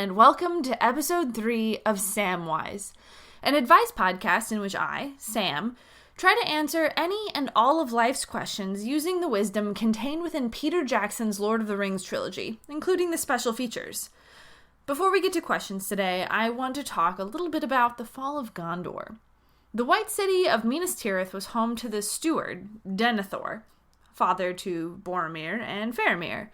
and welcome to episode 3 of Samwise, an advice podcast in which I, Sam, try to answer any and all of life's questions using the wisdom contained within Peter Jackson's Lord of the Rings trilogy, including the special features. Before we get to questions today, I want to talk a little bit about the fall of Gondor. The White City of Minas Tirith was home to the steward, Denethor, father to Boromir and Faramir.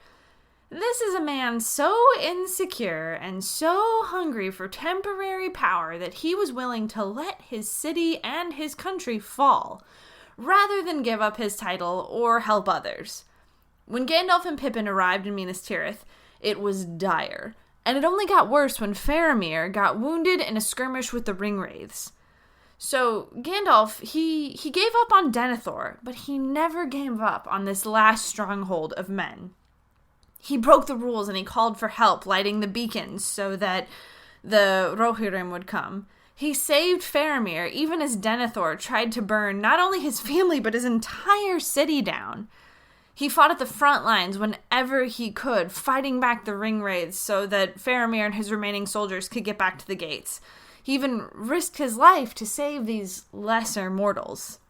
This is a man so insecure and so hungry for temporary power that he was willing to let his city and his country fall, rather than give up his title or help others. When Gandalf and Pippin arrived in Minas Tirith, it was dire, and it only got worse when Faramir got wounded in a skirmish with the Ringwraiths. So Gandalf, he gave up on Denethor, but he never gave up on this last stronghold of men. He broke the rules and he called for help, lighting the beacons so that the Rohirrim would come. He saved Faramir, even as Denethor tried to burn not only his family, but his entire city down. He fought at the front lines whenever he could, fighting back the Ringwraiths so that Faramir and his remaining soldiers could get back to the gates. He even risked his life to save these lesser mortals.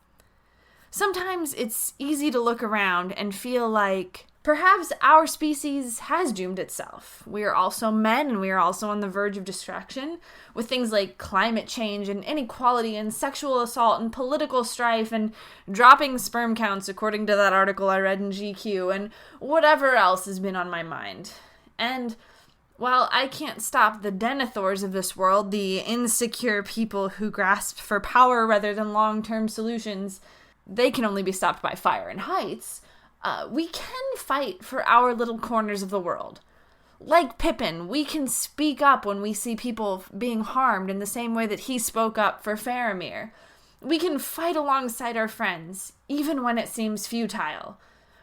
Sometimes it's easy to look around and feel like perhaps our species has doomed itself. We are also men, and we are also on the verge of destruction, with things like climate change and inequality and sexual assault and political strife and dropping sperm counts, according to that article I read in GQ, and whatever else has been on my mind. And while I can't stop the Denethors of this world, the insecure people who grasp for power rather than long-term solutions, they can only be stopped by fire and heights. We can fight for our little corners of the world. Like Pippin, we can speak up when we see people being harmed in the same way that he spoke up for Faramir. We can fight alongside our friends, even when it seems futile.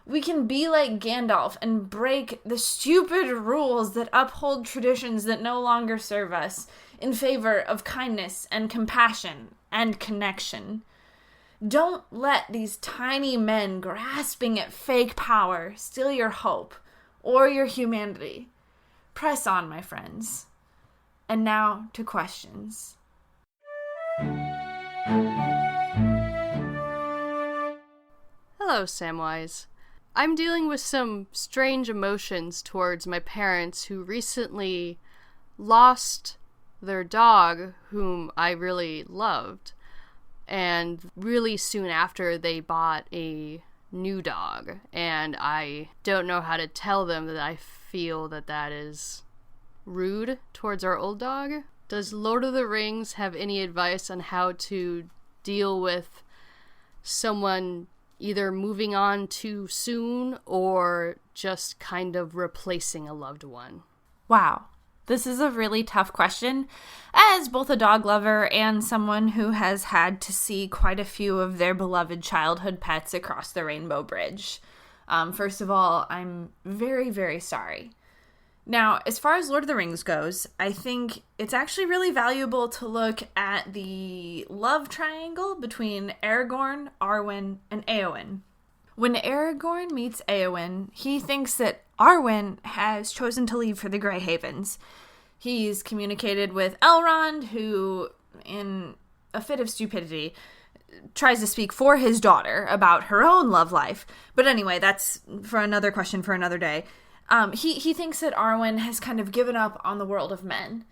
We can be like Gandalf and break the stupid rules that uphold traditions that no longer serve us in favor of kindness and compassion and connection. Don't let these tiny men grasping at fake power steal your hope or your humanity. Press on, my friends. And now to questions. Hello, Samwise. I'm dealing with some strange emotions towards my parents who recently lost their dog, whom I really loved. And really soon after, they bought a new dog. And I don't know how to tell them that I feel that that is rude towards our old dog. Does Lord of the Rings have any advice on how to deal with someone either moving on too soon or just kind of replacing a loved one? Wow. This is a really tough question, as both a dog lover and someone who has had to see quite a few of their beloved childhood pets across the Rainbow Bridge. First of all, I'm very, very sorry. Now, as far as Lord of the Rings goes, I think it's actually really valuable to look at the love triangle between Aragorn, Arwen, and Éowyn. When Aragorn meets Éowyn, he thinks that Arwen has chosen to leave for the Grey Havens. He's communicated with Elrond, who, in a fit of stupidity, tries to speak for his daughter about her own love life. But anyway, that's for another question for another day. He thinks that Arwen has kind of given up on the world of men.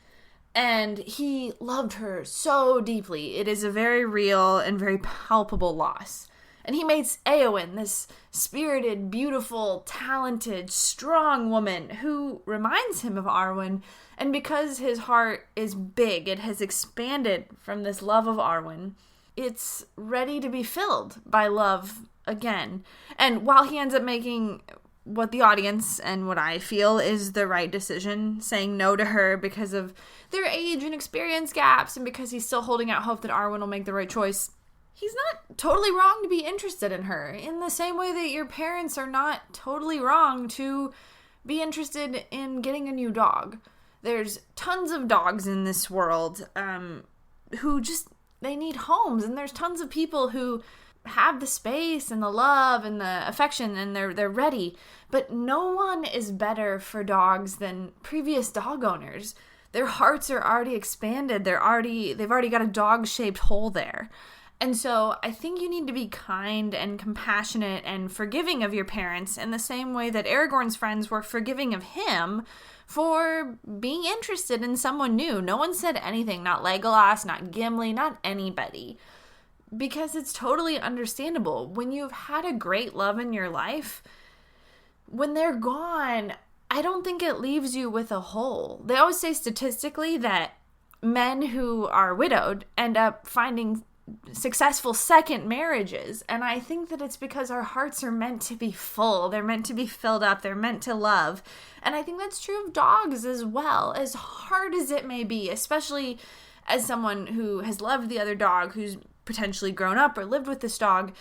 And he loved her so deeply. It is a very real and very palpable loss. And he makes Éowyn this spirited, beautiful, talented, strong woman who reminds him of Arwen. And because his heart is big, it has expanded from this love of Arwen. It's ready to be filled by love again. And while he ends up making what the audience and what I feel is the right decision, saying no to her because of their age and experience gaps, and because he's still holding out hope that Arwen will make the right choice, he's not totally wrong to be interested in her, in the same way that your parents are not totally wrong to be interested in getting a new dog. There's tons of dogs in this world who just, they need homes, and there's tons of people who have the space and the love and the affection, and they're ready. But no one is better for dogs than previous dog owners. their hearts are already expanded. They've already got a dog-shaped hole there. And so I think you need to be kind and compassionate and forgiving of your parents in the same way that Aragorn's friends were forgiving of him for being interested in someone new. No one said anything, not Legolas, not Gimli, not anybody. Because it's totally understandable. When you've had a great love in your life, when they're gone, I don't think it leaves you with a hole. They always say statistically that men who are widowed end up finding successful second marriages, and I think that it's because our hearts are meant to be full. They're meant to be filled up. They're meant to love. And I think that's true of dogs as well, as hard as it may be, especially as someone who has loved the other dog, who's potentially grown up or lived with this dog.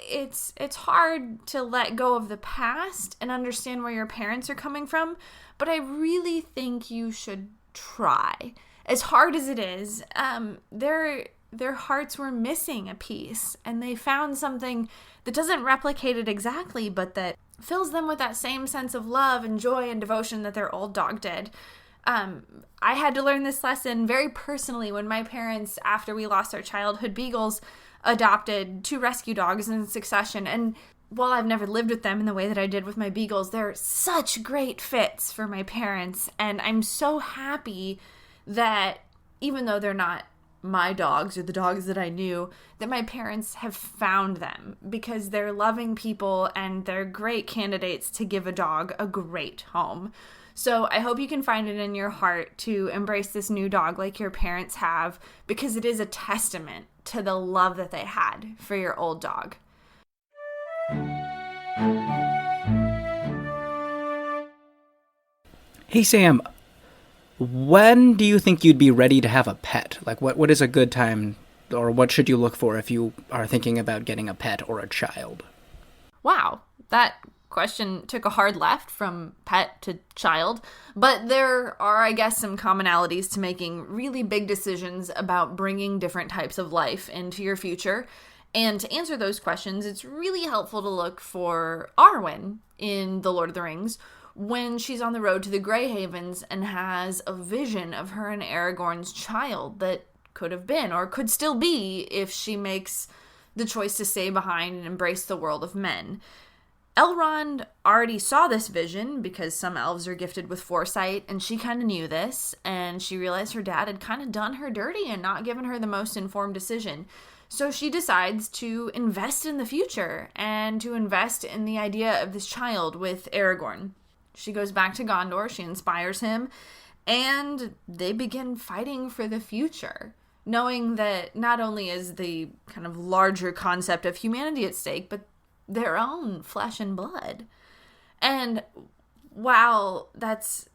It's hard to let go of the past and understand where your parents are coming from, but I really think you should try. As hard as it is, their hearts were missing a piece, and they found something that doesn't replicate it exactly, but that fills them with that same sense of love and joy and devotion that their old dog did. I had to learn this lesson very personally when my parents, after we lost our childhood beagles, adopted 2 rescue dogs in succession. And while I've never lived with them in the way that I did with my beagles, they're such great fits for my parents. And I'm so happy that even though they're not my dogs or the dogs that I knew, that my parents have found them, because they're loving people and they're great candidates to give a dog a great home. So I hope you can find it in your heart to embrace this new dog like your parents have, because it is a testament to the love that they had for your old dog. Hey, Sam, when do you think you'd be ready to have a pet? Like, what is a good time, or what should you look for if you are thinking about getting a pet or a child? Wow, that question took a hard left from pet to child, but there are, I guess, some commonalities to making really big decisions about bringing different types of life into your future. And to answer those questions, it's really helpful to look for Arwen in The Lord of the Rings when she's on the road to the Grey Havens and has a vision of her and Aragorn's child that could have been or could still be if she makes the choice to stay behind and embrace the world of men. Elrond already saw this vision because some elves are gifted with foresight, and she kind of knew this, and she realized her dad had kind of done her dirty and not given her the most informed decision. So she decides to invest in the future and to invest in the idea of this child with Aragorn. She goes back to Gondor, she inspires him, and they begin fighting for the future, knowing that not only is the kind of larger concept of humanity at stake, but their own flesh and blood. And while that's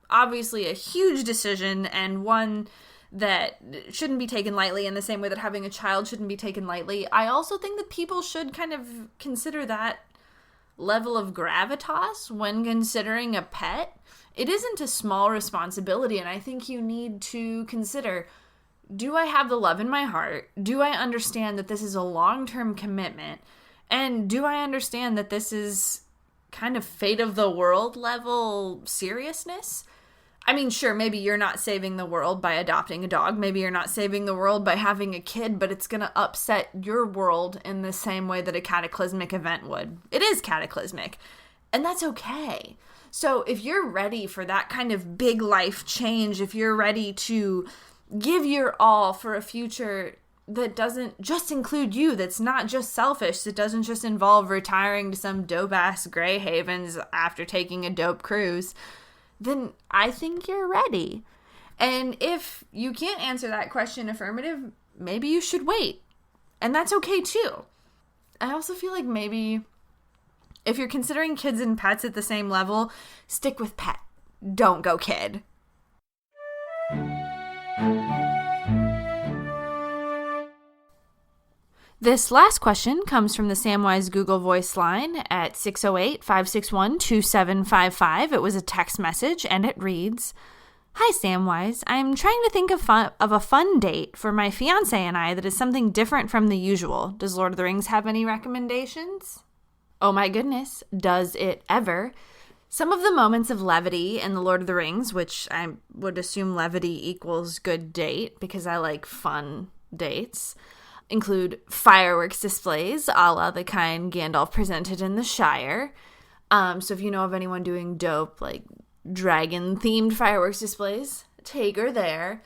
obviously a huge decision and one that shouldn't be taken lightly in the same way that having a child shouldn't be taken lightly, I also think that people should kind of consider that level of gravitas when considering a pet. It isn't a small responsibility, and I think you need to consider, do I have the love in my heart? Do I understand that this is a long-term commitment? And do I understand that this is kind of fate of the world level seriousness? I mean, sure, maybe you're not saving the world by adopting a dog. Maybe you're not saving the world by having a kid, but it's going to upset your world in the same way that a cataclysmic event would. It is cataclysmic, and that's okay. So if you're ready for that kind of big life change, if you're ready to give your all for a future that doesn't just include you, that's not just selfish, that doesn't just involve retiring to some dope-ass Grey Havens after taking a dope cruise, then I think you're ready. And if you can't answer that question affirmative, maybe you should wait. And that's okay too. I also feel like maybe if you're considering kids and pets at the same level, stick with pet. Don't go kid. This last question comes from the Samwise Google Voice line at 608-561-2755. It was a text message, and it reads, "Hi, Samwise. I'm trying to think of a fun date for my fiance and I that is something different from the usual. Does Lord of the Rings have any recommendations?" Oh my goodness, does it ever? Some of the moments of levity in The Lord of the Rings, which I would assume levity equals good date because I like fun dates, include fireworks displays a la the kind Gandalf presented in the Shire. So if you know of anyone doing dope, like dragon-themed fireworks displays, take her there.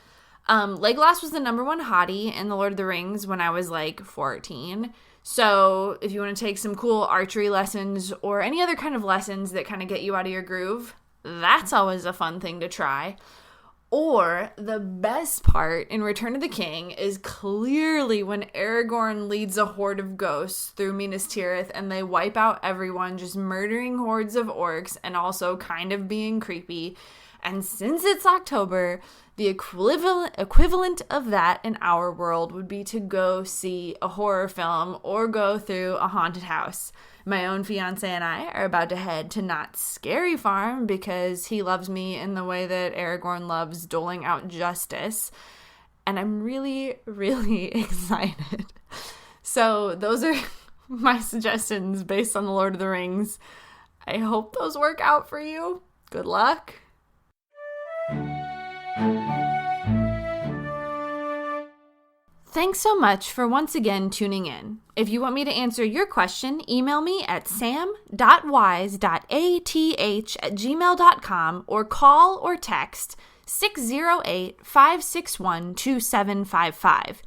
Legolas was the number one hottie in The Lord of the Rings when I was like 14. So if you want to take some cool archery lessons or any other kind of lessons that kind of get you out of your groove, that's always a fun thing to try. Or the best part in Return of the King is clearly when Aragorn leads a horde of ghosts through Minas Tirith and they wipe out everyone, just murdering hordes of orcs and also kind of being creepy. And since it's October, the equivalent of that in our world would be to go see a horror film or go through a haunted house. My own fiance and I are about to head to Not Scary Farm because he loves me in the way that Aragorn loves doling out justice. And I'm really, really excited. So those are my suggestions based on The Lord of the Rings. I hope those work out for you. Good luck. Thanks so much for once again tuning in. If you want me to answer your question, email me at sam.wise.ath@gmail.com or call or text 608-561-2755.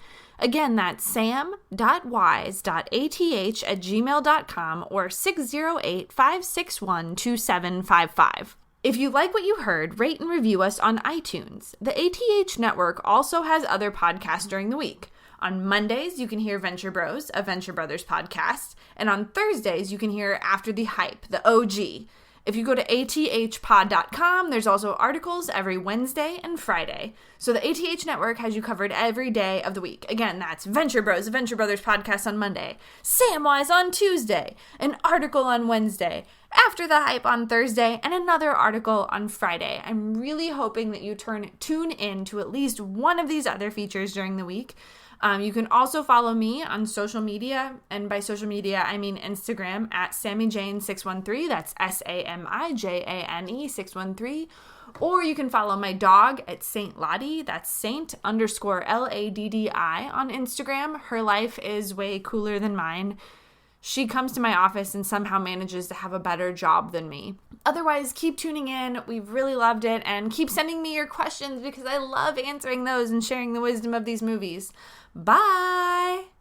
Again, that's sam.wise.ath@gmail.com or 608-561-2755. If you like what you heard, rate and review us on iTunes. The ATH Network also has other podcasts during the week. On Mondays, you can hear Venture Bros, a Venture Brothers podcast. And on Thursdays, you can hear After the Hype, the OG. If you go to athpod.com, there's also articles every Wednesday and Friday. So the ATH Network has you covered every day of the week. Again, that's Venture Bros, a Venture Brothers podcast on Monday, Samwise on Tuesday, an article on Wednesday, After the Hype on Thursday, and another article on Friday. I'm really hoping that you tune in to at least one of these other features during the week. You can also follow me on social media, and by social media, I mean Instagram at SammyJane613, that's SAMIJANE613, or you can follow my dog at Saint Laddi, that's Saint_LADDI on Instagram. Her life is way cooler than mine. She comes to my office and somehow manages to have a better job than me. Otherwise, keep tuning in. We've really loved it, and keep sending me your questions because I love answering those and sharing the wisdom of these movies. Bye!